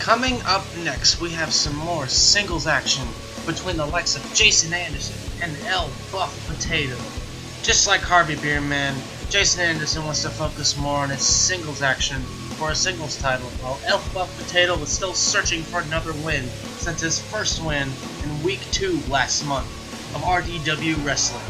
Coming up next, we have some more singles action between the likes of Jason Anderson and El Buff Potato. Just like Harvey Bierman, Jason Anderson wants to focus more on his singles action for a singles title, while El Buff Potato was still searching for another win since his first win in Week 2 last month of RDW Wrestling.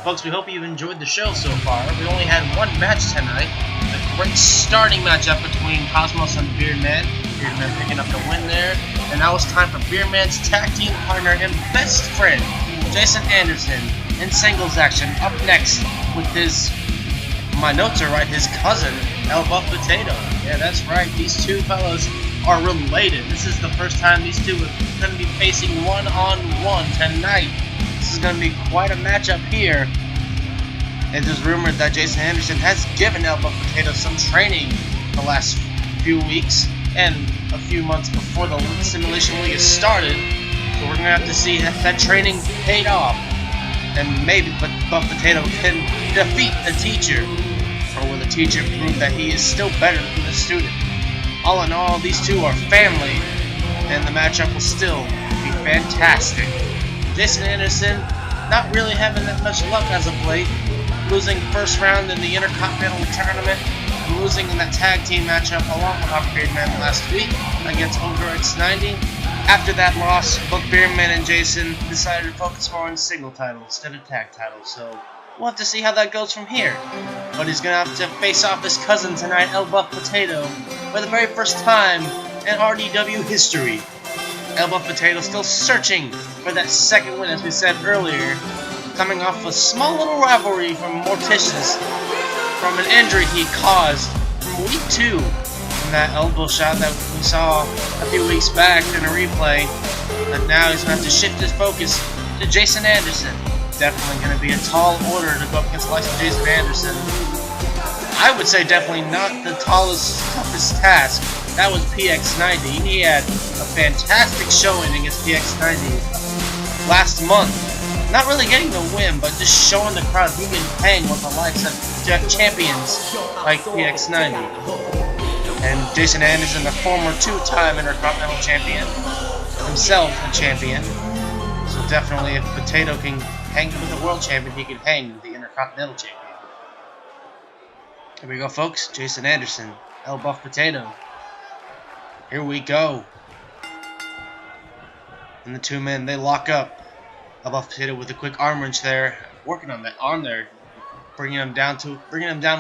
Folks, we hope you've enjoyed the show so far. We only had one match tonight, a great starting matchup between Cosmos and Beardman. Beardman picking up the win there, and now it's time for Beardman's tag team partner and best friend, Jason Anderson, in singles action, up next with his, my notes are right, his cousin, El Buff Potato. Yeah, that's right, these two fellows are related. This is the first time these two are going to be facing one-on-one tonight. This is going to be quite a matchup here. It is rumored that Jason Anderson has given El Buff Potato some training the last few weeks and a few months before the Simulation League has started. So we're going to have to see if that training paid off. And maybe Buff Potato can defeat the teacher. Or will the teacher prove that he is still better than the student? All in all, these two are family, and the matchup will still be fantastic. Jason Anderson not really having that much luck as of late, losing first round in the Intercontinental Tournament, and losing in that tag team matchup along with Harvey Beardman last week against Ogre X90. After that loss, both Beardman and Jason decided to focus more on single titles instead of tag titles, so we'll have to see how that goes from here. But he's going to have to face off his cousin tonight, El Buff Potato, for the very first time in RDW history. El Buff Potato still searching for that second win, as we said earlier, coming off a small little rivalry from Morticious from an injury he caused from Week 2 from that elbow shot that we saw a few weeks back in a replay. But now he's going to have to shift his focus to Jason Anderson. Definitely going to be a tall order to go up against the likes of Jason Anderson. I would say definitely not the tallest, toughest task. That was PX90. He had a fantastic showing against PX90 last month. Not really getting the win, but just showing the crowd he can hang with the likes of champions like PX90. And Jason Anderson, the former two-time Intercontinental Champion, himself a champion. So definitely if Potato can hang with the World Champion, he can hang with the Intercontinental Champion. Here we go, folks. Jason Anderson, El Buff Potato. Here we go. And the two men, they lock up. El Buff Potato with a quick arm wrench there, working on that arm there, bringing him down to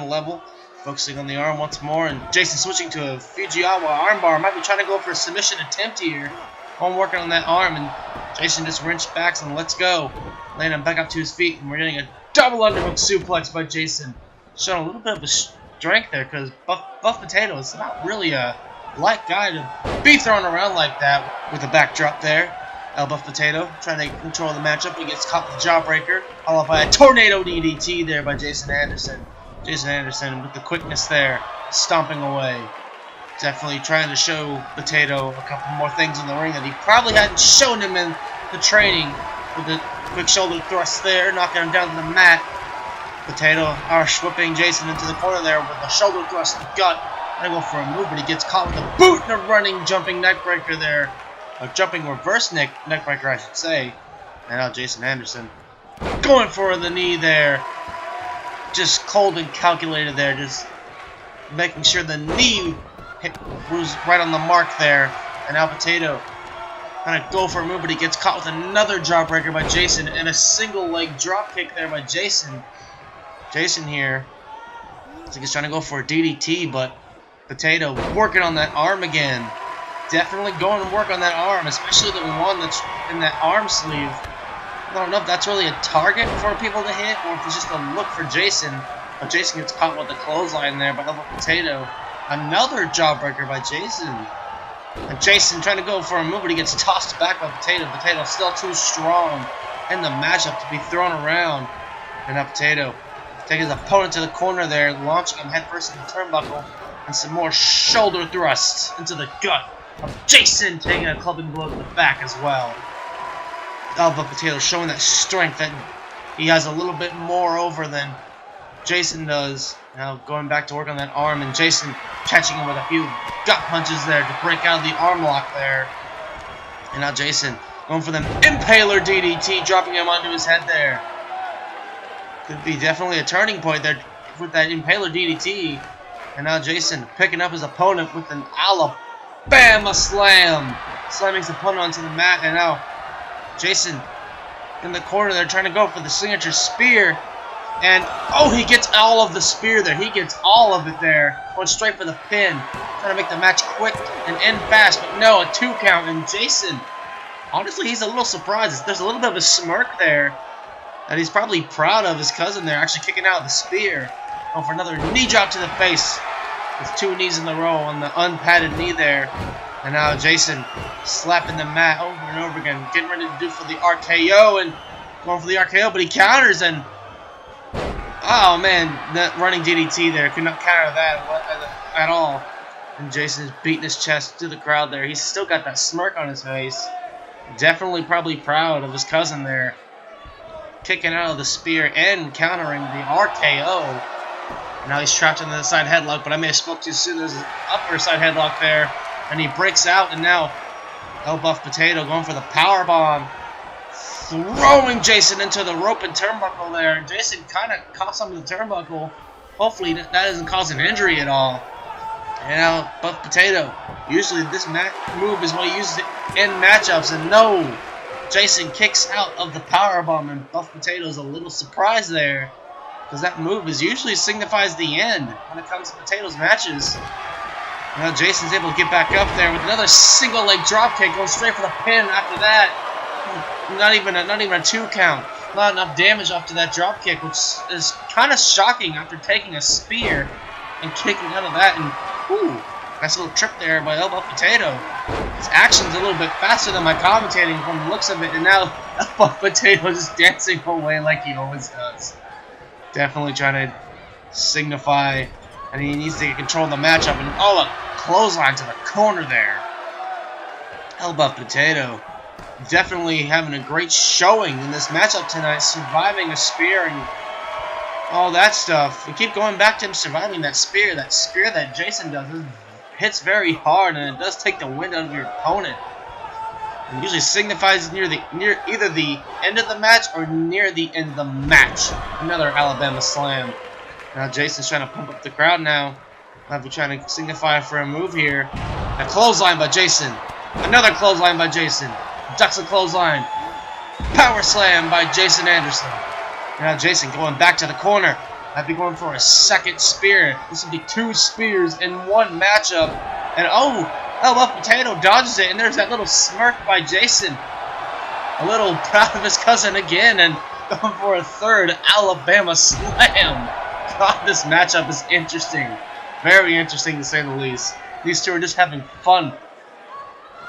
level, focusing on the arm once more, and Jason switching to a Fujiwara armbar. Might be trying to go for a submission attempt here. On working on that arm, and Jason just wrenched back and let's go. Laying him back up to his feet, and we're getting a double underhook suplex by Jason. Showing a little bit of a strength there, because Buff Potato is not really a light guy to be thrown around like that with a backdrop there. El Buff Potato trying to control the matchup. He gets caught with a jawbreaker, followed by a tornado DDT there by Jason Anderson. Jason Anderson with the quickness there, stomping away. Definitely trying to show Potato a couple more things in the ring that he probably hadn't shown him in the training. With the quick shoulder thrust there, knocking him down to the mat. Potato whipping Jason into the corner there with a shoulder thrust in the gut. Trying to go for a move, but he gets caught with a boot and a running, jumping neckbreaker there. A jumping reverse neckbreaker, I should say. And now Jason Anderson going for the knee there. Just cold and calculated there. Just making sure the knee was right on the mark there. And now Potato trying to go for a move, but he gets caught with another jawbreaker by Jason. And a single leg drop kick there by Jason. Jason here. I think he's trying to go for a DDT, but Potato working on that arm again. Definitely going to work on that arm, especially the one that's in that arm sleeve. I don't know if that's really a target for people to hit or if it's just a look for Jason. But Jason gets caught with the clothesline there by El Buff Potato. Another jawbreaker by Jason. And Jason trying to go for a move, but he gets tossed back by Potato. Potato still too strong in the matchup to be thrown around. And now Potato taking his opponent to the corner there, launching him headfirst in the turnbuckle. And some more shoulder thrusts into the gut of Jason, taking a clubbing blow to the back as well. El Buff Potato showing that strength that he has a little bit more over than Jason does. Now going back to work on that arm, and Jason catching him with a few gut punches there to break out of the arm lock there. And now Jason going for the Impaler DDT, dropping him onto his head there. Could be definitely a turning point there with that Impaler DDT. And now Jason picking up his opponent with an Alabama Slam. Slamming his opponent onto the mat, and now Jason in the corner there trying to go for the signature spear. And, oh, he gets all of the spear there. He gets all of it there. Going straight for the pin. Trying to make the match quick and end fast. But no, a 2 count. And Jason, honestly, he's a little surprised. There's a little bit of a smirk there. And he's probably proud of his cousin there actually kicking out the spear. Going for another knee drop to the face. With 2 knees in a row on the unpadded knee there. And now Jason slapping the mat over and over again. Getting ready to do for the RKO. And going for the RKO, but he counters and... oh man, that running DDT there. Could not counter that at all. And Jason's beating his chest to the crowd there. He's still got that smirk on his face. Definitely probably proud of his cousin there. Kicking out of the spear and countering the RKO. Now he's trapped in the side headlock, but I may have spoke too soon. There's an upper side headlock there. And he breaks out, and now El Buff Potato going for the power bomb. Throwing Jason into the rope and turnbuckle there. Jason kind of caught some of the turnbuckle. Hopefully that doesn't cause an injury at all. And now Buff Potato. Usually this move is what he uses in matchups. And no! Jason kicks out of the powerbomb, and Buff Potato is a little surprised there. Because that move usually signifies the end when it comes to Potato's matches. Now Jason's able to get back up there with another single leg dropkick, going straight for the pin after that. Not even a 2 count. Not enough damage after that dropkick, which is kind of shocking after taking a spear and kicking out of that. And ooh, nice little trip there by El Buff Potato. His action's a little bit faster than my commentating from the looks of it, and now El Buff Potato is just dancing away like he always does. Definitely trying to signify, and he needs to control the matchup. And oh, a clothesline to the corner there. El Buff Potato. Definitely having a great showing in this matchup tonight, surviving a spear and all that stuff. We keep going back to him surviving that spear. That spear that Jason does hits very hard, and it does take the wind out of your opponent. It usually signifies near either the end of the match or near the end of the match. Another Alabama Slam. Now Jason's trying to pump up the crowd now. Might be trying to signify for a move here. A clothesline by Jason. Another clothesline by Jason. Ducks a clothesline. Power slam by Jason Anderson. Now Jason going back to the corner. Might be going for a second spear. This will be 2 spears in one matchup. And oh, El Buff Potato dodges it. And there's that little smirk by Jason. A little proud of his cousin again. And going for a third Alabama Slam. God, this matchup is interesting. Very interesting to say the least. These two are just having fun.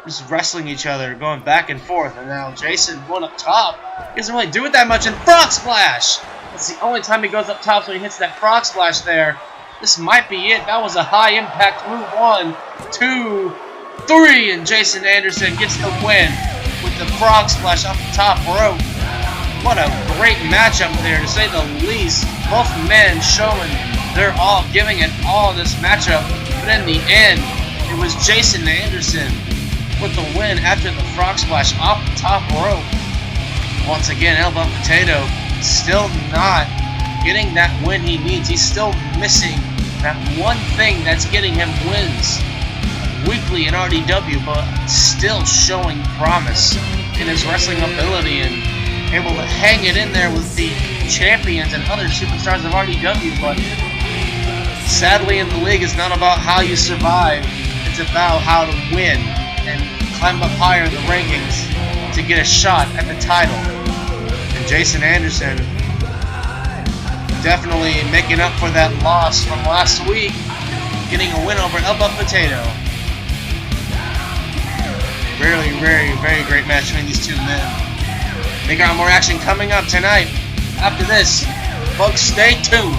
Just wrestling each other, going back and forth. And now Jason going up top. He doesn't really do it that much. And Frog Splash! That's the only time he goes up top, so he hits that Frog Splash there. This might be it. That was a high impact move. 1, 2, 3. And Jason Anderson gets the win with the Frog Splash off the top rope. What a great matchup there, to say the least. Both men showing they're all giving it all in this matchup. But in the end, it was Jason Anderson with the win after the Frog Splash off the top rope. Once again, El Buff Potato still not getting that win he needs. He's still missing that one thing that's getting him wins weekly in RDW, but still showing promise in his wrestling ability and able to hang it in there with the champions and other superstars of RDW. But sadly, in the league, it's not about how you survive. It's about how to win and climb up higher in the rankings to get a shot at the title. And Jason Anderson definitely making up for that loss from last week, getting a win over El Buff Potato. Very, very, very great match between these two men. They got more action coming up tonight. After this, folks, stay tuned.